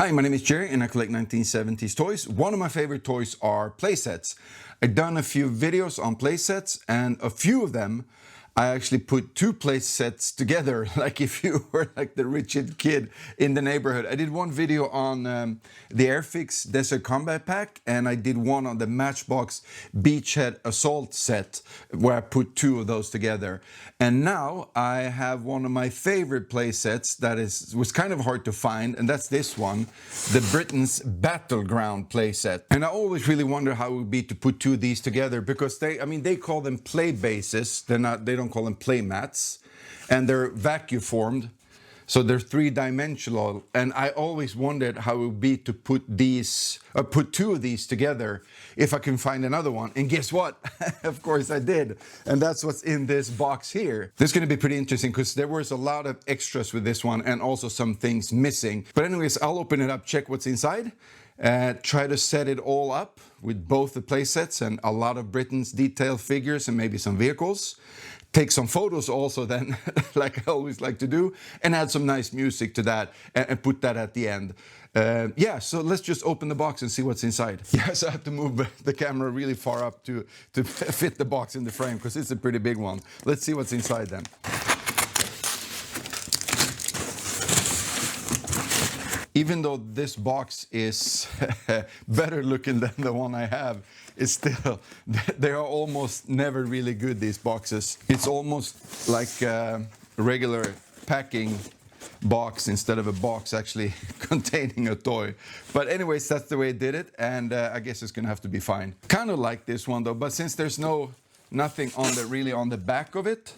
Hi, my name is Jerry and I collect 1970s toys. One of my favorite toys are playsets. I've done a few videos on playsets and a few of them I actually put two playsets together, like if you were like the richest kid in the neighborhood. I did one video on the Airfix Desert Combat Pack, and I did one on the Matchbox Beachhead Assault set, where I put two of those together. And now I have one of my favorite playsets that was kind of hard to find, and that's this one, the Britains Battleground playset. And I always really wonder how it would be to put two of these together, because they call them play bases. They don't call them play mats, and they're vacuum formed, so they're three-dimensional. And I always wondered how it would be to put two of these together if I can find another one. And guess what? Of course I did, and that's what's in this box here. This is going to be pretty interesting because there was a lot of extras with this one and also some things missing. But anyways, I'll open it up, check what's inside, try to set it all up with both the playsets and a lot of Britain's detailed figures and maybe some vehicles. Take some photos also then, like I always like to do, and add some nice music to that and put that at the end. Yeah, so let's just open the box and see what's inside. Yes, I have to move the camera really far up to fit the box in the frame because it's a pretty big one. Let's see what's inside then. Even though this box is better looking than the one I have, it's still, they are almost never really good, these boxes. It's almost like a regular packing box instead of a box actually containing a toy. But anyways, that's the way I did it, and I guess it's gonna have to be fine. Kind of like this one though, but since there's nothing really on the back of it,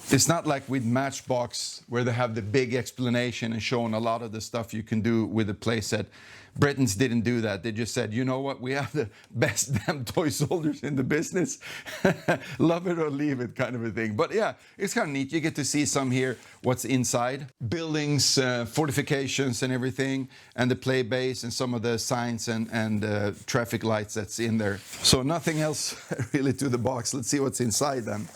it's not like with Matchbox where they have the big explanation and showing a lot of the stuff you can do with a playset. Britains didn't do that. They just said, you know what, we have the best damn toy soldiers in the business. Love it or leave it kind of a thing. But yeah, it's kind of neat. You get to see some here, what's inside. Buildings, fortifications and everything, and the play base and some of the signs and traffic lights that's in there. So nothing else really to the box. Let's see what's inside then.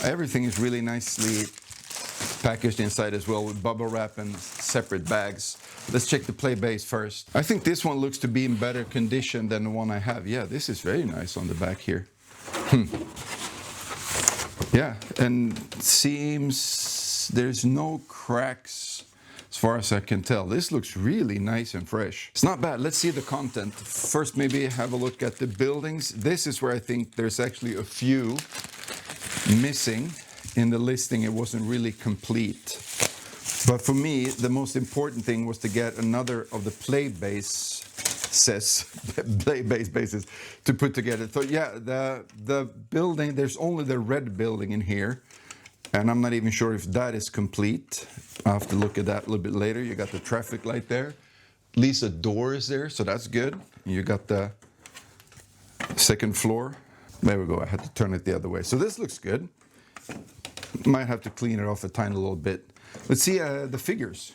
Everything is really nicely packaged inside as well, with bubble wrap and separate bags. Let's check the play base first. I think this one looks to be in better condition than the one I have. Yeah, this is very nice on the back here. Yeah, and seems there's no cracks as far as I can tell. This looks really nice and fresh. It's not bad. Let's see the content. First, maybe have a look at the buildings. This is where I think there's actually a few missing in the listing. It wasn't really complete. But for me, the most important thing was to get another of the play base bases to put together. So yeah, the building, there's only the red building in here, and I'm not even sure if that is complete. I'll have to look at that a little bit later. You got the traffic light there. At least a door is there, so that's good. You got the second floor. There we go, I had to turn it the other way. So this looks good. Might have to clean it off a tiny little bit. Let's see the figures.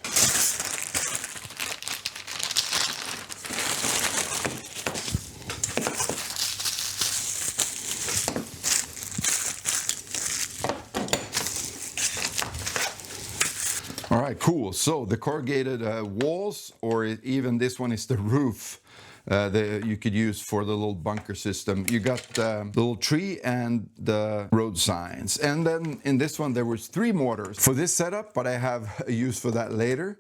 All right, cool. So the corrugated walls, or even this one is the roof. You could use for the little bunker system. You got the little tree and the road signs. And then in this one there was 3 mortars for this setup, but I have a use for that later.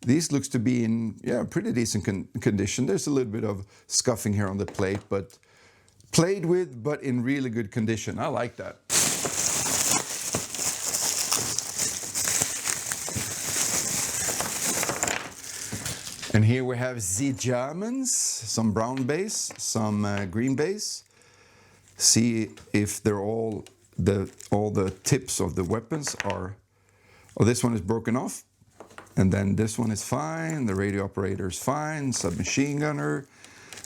These looks to be in pretty decent condition. There's a little bit of scuffing here on the plate, but played with, but in really good condition. I like that. And here we have the Germans, some brown base, some green base. See if they're all the tips of the weapons are. Oh, this one is broken off, and then this one is fine. The radio operator is fine. Submachine gunner,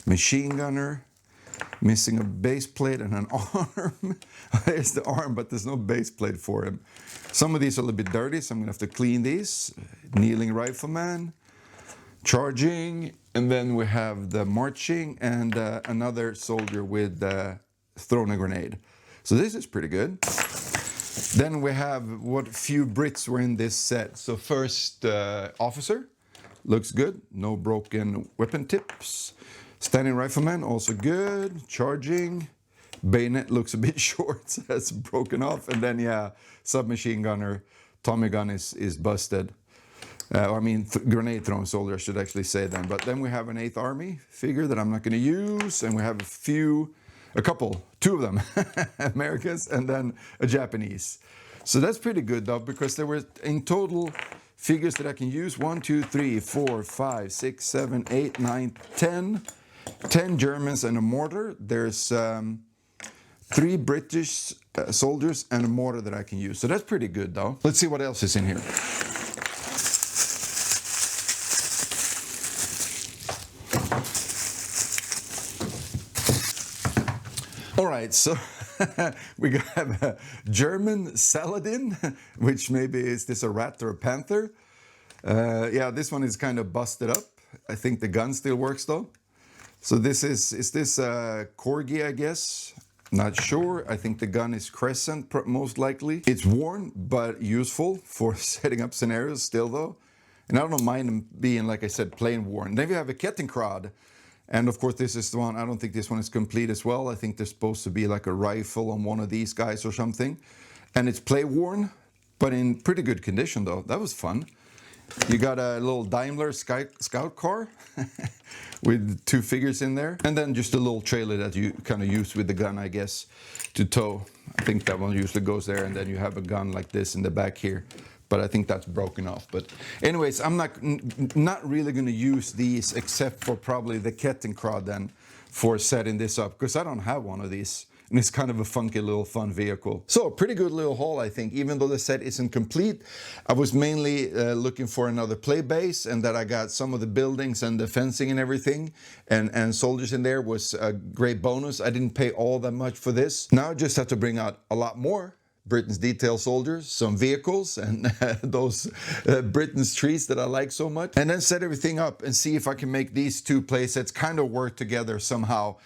machine gunner, missing a base plate and an arm. There's the arm, but there's no base plate for him. Some of these are a little bit dirty, so I'm gonna have to clean these. Kneeling rifleman. Charging, and then we have the marching and another soldier with throwing a grenade. So this is pretty good. Then we have what few Brits were in this set. So first, officer, looks good, no broken weapon tips. Standing rifleman, also good. Charging, bayonet looks a bit short, so that's broken off. And then yeah, submachine gunner, Tommy gun is busted. I mean, grenade throwing soldier, I should actually say then. But then we have an 8th Army figure that I'm not going to use, and we have two of them, Americans, and then a Japanese. So that's pretty good though, because there were in total figures that I can use 1, 2, 3, 4, 5, 6, 7, 8, 9, 10. 10 Germans and a mortar. There's 3 British soldiers and a mortar that I can use. So that's pretty good though. Let's see what else is in here. All right, so we have a German Saladin, which maybe is this a rat or a panther? Yeah, this one is kind of busted up. I think the gun still works though. So this is this Corgi, I guess? Not sure. I think the gun is Crescent, most likely. It's worn, but useful for setting up scenarios still though. And I don't mind them being, like I said, plain worn. Then we have a Kettenkrad. And of course, this is the one, I don't think this one is complete as well. I think there's supposed to be like a rifle on one of these guys or something. And it's play worn, but in pretty good condition though. That was fun. You got a little Daimler scout car with 2 figures in there. And then just a little trailer that you kind of use with the gun, I guess, to tow. I think that one usually goes there, and then you have a gun like this in the back here. But I think that's broken off. But anyways, I'm not really going to use these except for probably the Kettenkrad then for setting this up, because I don't have one of these. And it's kind of a funky little fun vehicle. So pretty good little haul, I think, even though the set isn't complete. I was mainly looking for another play base, and that I got some of the buildings and the fencing and everything and soldiers in there was a great bonus. I didn't pay all that much for this. Now I just have to bring out a lot more Britain's detail soldiers, some vehicles, and those Britain's trees that I like so much. And then set everything up and see if I can make these 2 playsets kind of work together somehow.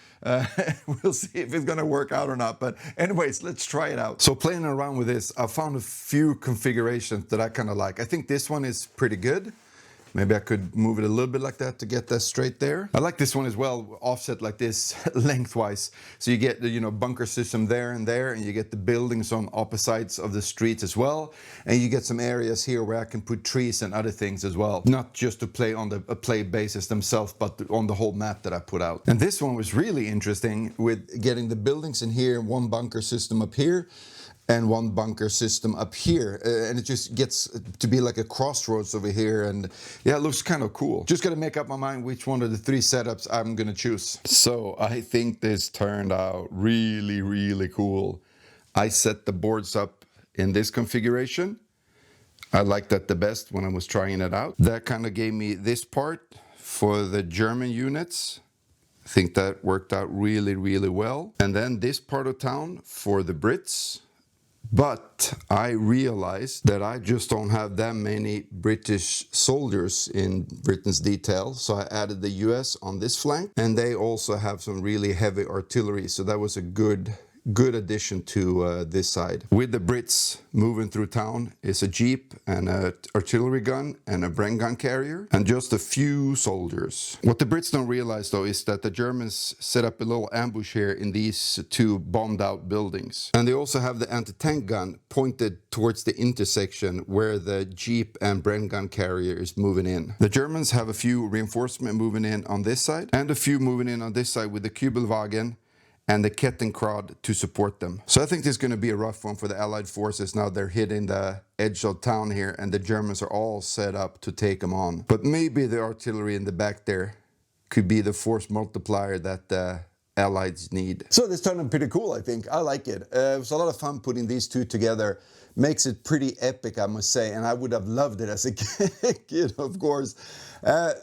We'll see if it's gonna work out or not. But anyways, let's try it out. So playing around with this, I found a few configurations that I kind of like. I think this one is pretty good. Maybe I could move it a little bit like that to get that straight there. I like this one as well, offset like this lengthwise. So you get the bunker system there, and you get the buildings on opposite sides of the streets as well. And you get some areas here where I can put trees and other things as well. Not just to play on the play bases themselves, but on the whole map that I put out. And this one was really interesting with getting the buildings in here, 1 bunker system up here, and 1 bunker system up here, and it just gets to be like a crossroads over here, and yeah, it looks kind of cool. Just gotta make up my mind which one of the 3 setups I'm gonna choose. So I think this turned out really, really cool. I set the boards up in this configuration. I liked that the best when I was trying it out. That kind of gave me this part for the German units. I think that worked out really, really well. And then this part of town for the Brits. But I realized that I just don't have that many British soldiers in Britain's detail, so I added the US on this flank, and they also have some really heavy artillery, so that was a good addition to this side. With the Brits moving through town is a jeep and an artillery gun and a Bren gun carrier and just a few soldiers. What the Brits don't realize though is that the Germans set up a little ambush here in these 2 bombed out buildings. And they also have the anti-tank gun pointed towards the intersection where the jeep and Bren gun carrier is moving in. The Germans have a few reinforcement moving in on this side and a few moving in on this side with the Kübelwagen and the Kettenkrad to support them. So I think this is going to be a rough one for the Allied forces. Now they're hitting the edge of town here, and the Germans are all set up to take them on. But maybe the artillery in the back there could be the force multiplier that the Allies need. So this turned out pretty cool, I think. I like it. It was a lot of fun putting these 2 together. Makes it pretty epic, I must say, and I would have loved it as a kid, of course.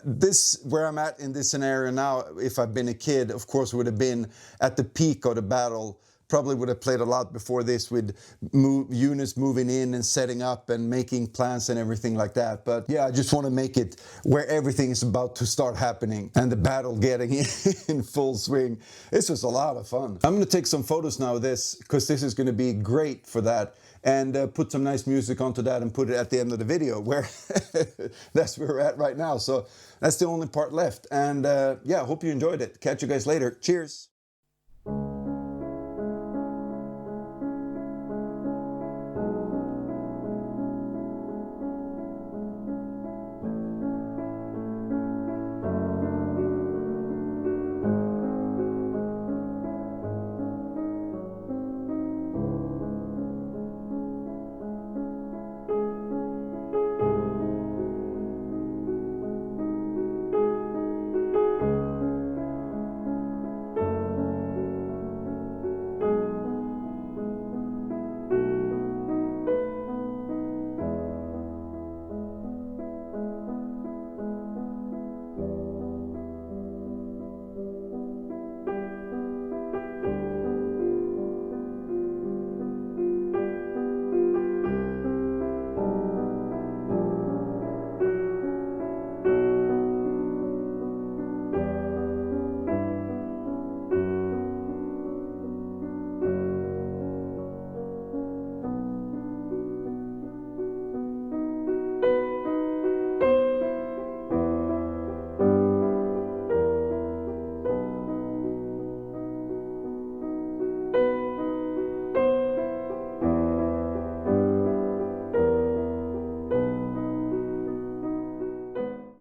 This, where I'm at in this scenario now, if I've been a kid, of course, would have been at the peak of the battle Probably would have played a lot before this with units moving in and setting up and making plans and everything like that. But yeah, I just want to make it where everything is about to start happening and the battle getting in full swing. This was a lot of fun. I'm going to take some photos now of this because this is going to be great for that, and put some nice music onto that and put it at the end of the video, where that's where we're at right now. So that's the only part left. And yeah, I hope you enjoyed it. Catch you guys later. Cheers.